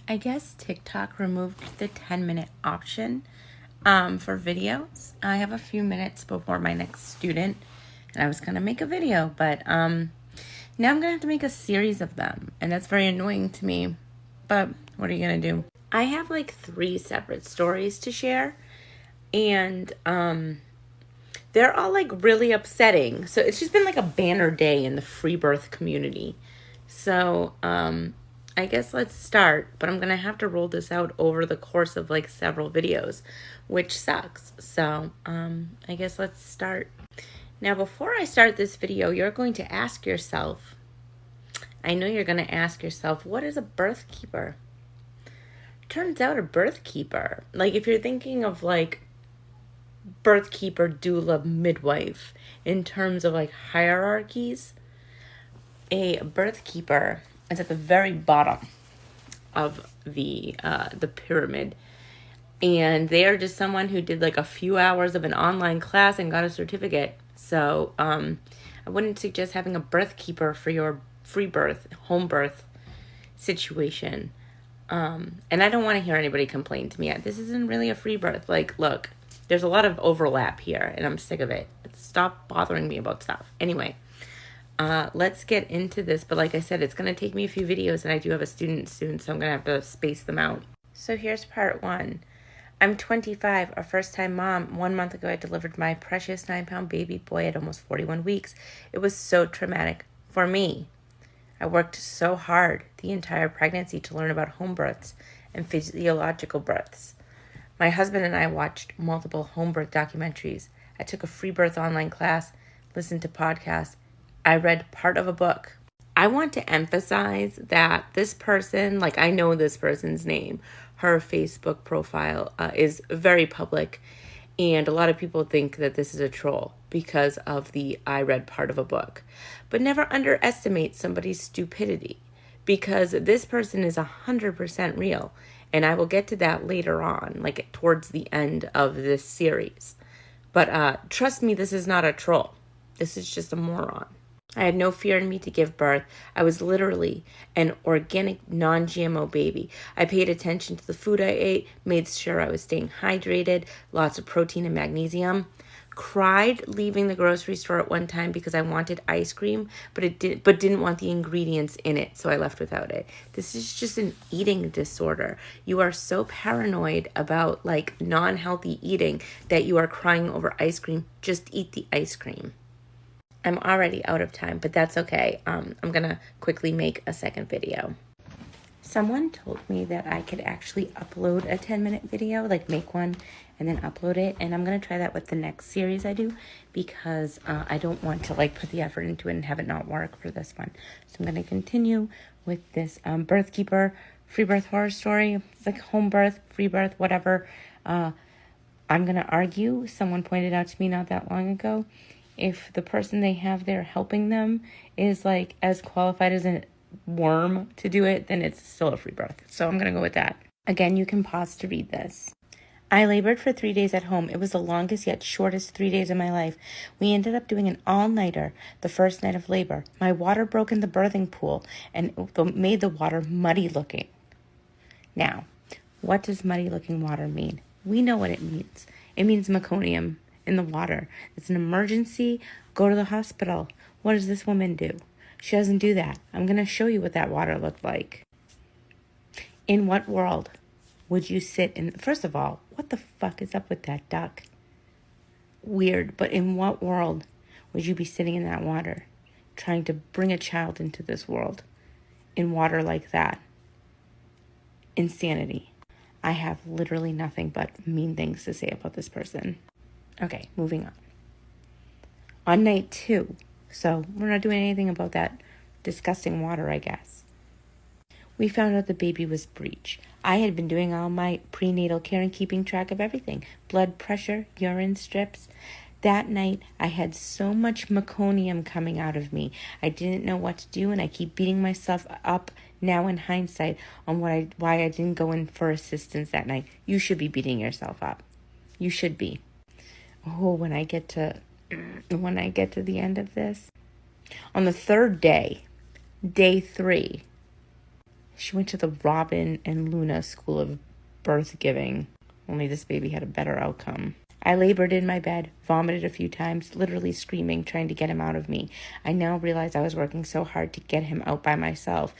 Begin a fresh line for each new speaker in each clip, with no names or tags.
I guess TikTok removed the 10-minute option for videos. I have a few minutes before my next student, and I was going to make a video, but now I'm going to have to make a series of them, and that's very annoying to me, but what are you going to do? I have like 3 separate stories to share, and they're all like really upsetting. So it's just been like a banner day in the free birth community. So I guess let's start, but I'm going to have to roll this out over the course of like several videos, which sucks. So I guess let's start. Now, before I start this video, you're going to ask yourself, I know you're going to ask yourself, what is a birthkeeper? Turns out a birthkeeper, like if you're thinking of like birthkeeper, doula, midwife in terms of like hierarchies, a birthkeeper is at the very bottom of the pyramid, and they are just someone who did like a few hours of an online class and got a certificate. So I wouldn't suggest having a birthkeeper for your free birth, home birth situation. And I don't want to hear anybody complain to me. This isn't really a free birth. Like, look, there's a lot of overlap here, and I'm sick of it. Stop bothering me about stuff. Anyway, let's get into this. But like I said, it's going to take me a few videos, and I do have a student soon, so I'm going to have to space them out. So here's part 1. I'm 25, a first-time mom. 1 month ago, I delivered my precious 9-pound baby boy at almost 41 weeks. It was so traumatic for me. I worked so hard the entire pregnancy to learn about home births and physiological births. My husband and I watched multiple home birth documentaries. I took a free birth online class, listened to podcasts. I read part of a book. I want to emphasize that this person, like I know this person's name, her Facebook profile is very public, and a lot of people think that this is a troll because of the I read part of a book. But never underestimate somebody's stupidity, because this person is 100% real. And I will get to that later on, like towards the end of this series. But trust me, this is not a troll. This is just a moron. I had no fear in me to give birth. I was literally an organic, non-GMO baby. I paid attention to the food I ate, made sure I was staying hydrated, lots of protein and magnesium. Cried leaving the grocery store at one time because I wanted ice cream, but didn't want the ingredients in it, so I left without it. This is just an eating disorder. You are so paranoid about like non-healthy eating that you are crying over ice cream. Just eat the ice cream. I'm already out of time, but that's okay. I'm gonna quickly make a second video. Someone told me that I could actually upload a 10-minute video, like make one and then upload it. And I'm going to try that with the next series I do, because I don't want to like put the effort into it and have it not work for this one. So I'm going to continue with this birthkeeper, free birth horror story. It's like home birth, free birth, whatever. I'm going to argue. Someone pointed out to me not that long ago, if the person they have there helping them is like as qualified as a worm to do it, then it's still a free birth. So I'm going to go with that. Again, you can pause to read this. I labored for 3 days at home. It was the longest yet shortest 3 days of my life. We ended up doing an all-nighter the first night of labor. My water broke in the birthing pool and made the water muddy looking. Now, what does muddy looking water mean? We know what it means. It means meconium in the water. It's an emergency. Go to the hospital. What does this woman do? She doesn't do that. I'm going to show you what that water looked like. In what world would you sit in? First of all, what the fuck is up with that duck? Weird, but in what world would you be sitting in that water, trying to bring a child into this world in water like that? Insanity. I have literally nothing but mean things to say about this person. Okay, moving on. On night 2, so we're not doing anything about that disgusting water, I guess. We found out the baby was breech. I had been doing all my prenatal care and keeping track of everything. Blood pressure, urine strips. That night, I had so much meconium coming out of me. I didn't know what to do, and I keep beating myself up now in hindsight on why I didn't go in for assistance that night. You should be beating yourself up. You should be. Oh, when I get to the end of this, on the 3rd day, day 3, She went to the Robin and Luna School of Birth Giving, only this baby had a better outcome. I labored in my bed, vomited a few times, literally screaming, trying to get him out of me. I now realized I was working so hard to get him out by myself.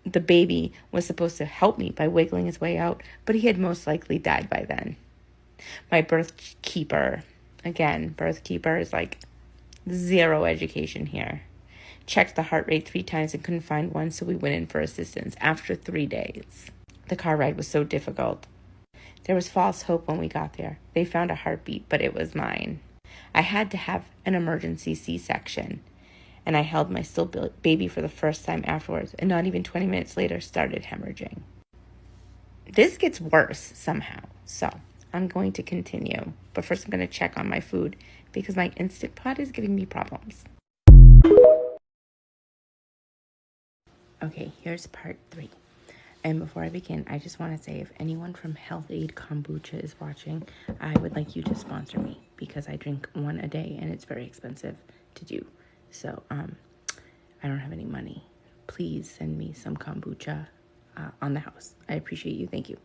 The baby was supposed to help me by wiggling his way out, but he had most likely died by then. My Birthkeeper, again, Birthkeeper is like zero education here. Checked the heart rate 3 times and couldn't find one, so we went in for assistance after 3 days. The car ride was so difficult. There was false hope when we got there. They found a heartbeat, but it was mine. I had to have an emergency C-section, and I held my still baby for the first time afterwards, and not even 20 minutes later started hemorrhaging. This gets worse somehow, so I'm going to continue. But first I'm going to check on my food because my Instant Pot is giving me problems. Okay, here's part 3. And before I begin, I just want to say if anyone from Health Aid Kombucha is watching, I would like you to sponsor me because I drink 1 a day and it's very expensive to do. So I don't have any money. Please send me some kombucha on the house. I appreciate you. Thank you.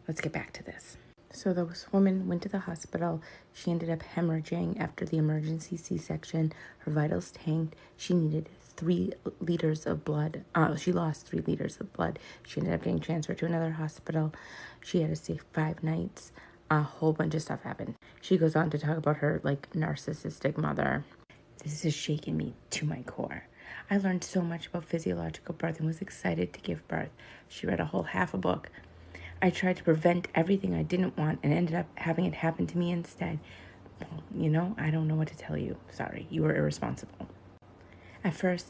Let's get back to this. So this woman went to the hospital. She ended up hemorrhaging after the emergency C-section. Her vitals tanked. She needed 3 liters of blood. She lost 3 liters of blood. She ended up getting transferred to another hospital. She had to stay 5 nights. A whole bunch of stuff happened. She goes on to talk about her narcissistic mother. This has shaken me to my core. I learned so much about physiological birth and was excited to give birth. She read a whole half a book. I tried to prevent everything I didn't want and ended up having it happen to me instead. Well, I don't know what to tell you. Sorry, you were irresponsible. At first,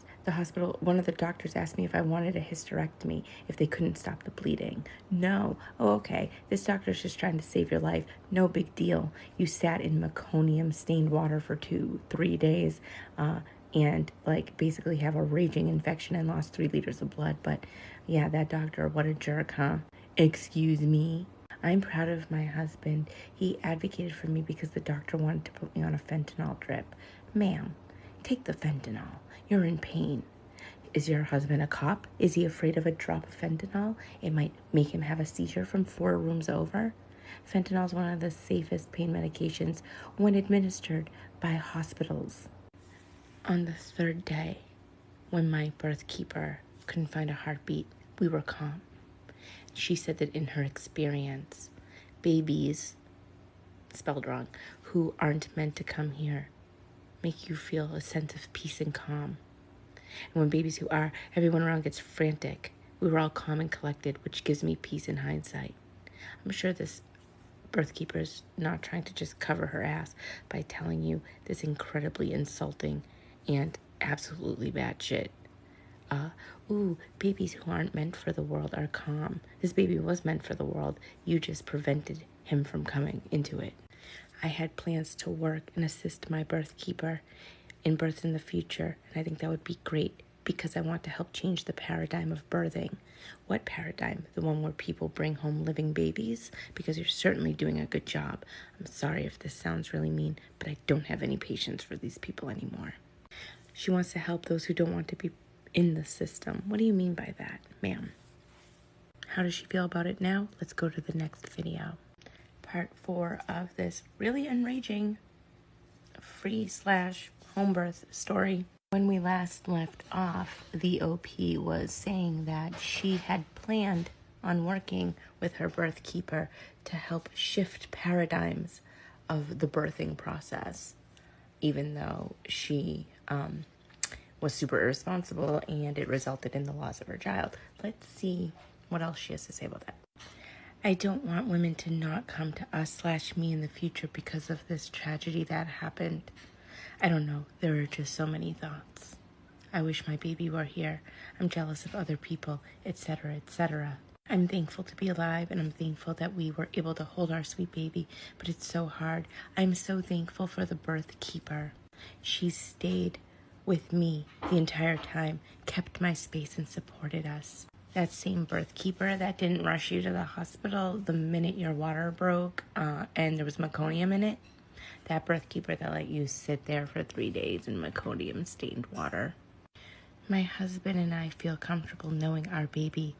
one of the doctors asked me if I wanted a hysterectomy if they couldn't stop the bleeding. No. Oh, okay. This doctor's just trying to save your life. No big deal. You sat in meconium stained water for 2-3 days and basically have a raging infection and lost 3 liters of blood. But yeah, that doctor, what a jerk, huh? Excuse me. I'm proud of my husband. He advocated for me because the doctor wanted to put me on a fentanyl drip. Ma'am, take the fentanyl. You're in pain. Is your husband a cop? Is he afraid of a drop of fentanyl? It might make him have a seizure from 4 rooms over. Fentanyl is one of the safest pain medications when administered by hospitals. On the 3rd day, when my Birthkeeper couldn't find a heartbeat, we were calm. She said that in her experience, babies, spelled wrong, who aren't meant to come here, make you feel a sense of peace and calm. And when babies who are, everyone around gets frantic. We were all calm and collected, which gives me peace in hindsight. I'm sure this Birthkeeper is not trying to just cover her ass by telling you this incredibly insulting and absolutely bad shit. Babies who aren't meant for the world are calm. This baby was meant for the world. You just prevented him from coming into it. I had plans to work and assist my Birthkeeper in birth in the future, and I think that would be great because I want to help change the paradigm of birthing. What paradigm? The one where people bring home living babies? Because you're certainly doing a good job. I'm sorry if this sounds really mean, but I don't have any patience for these people anymore. She wants to help those who don't want to be in the system. What do you mean by that, ma'am? How does she feel about it now? Let's go to the next video. Part 4 of this really enraging free/home birth story. When we last left off, the OP was saying that she had planned on working with her Birthkeeper to help shift paradigms of the birthing process, even though she was super irresponsible and it resulted in the loss of her child. Let's see what else she has to say about that. I don't want women to not come to us/me in the future because of this tragedy that happened. I don't know. There are just so many thoughts. I wish my baby were here. I'm jealous of other people, etc., etc. I'm thankful to be alive, and I'm thankful that we were able to hold our sweet baby, but it's so hard. I'm so thankful for the Birthkeeper. She stayed with me the entire time, kept my space, and supported us. That same Birthkeeper that didn't rush you to the hospital the minute your water broke and there was meconium in it, that Birthkeeper that let you sit there for 3 days in meconium-stained water. my husband and I feel comfortable knowing our baby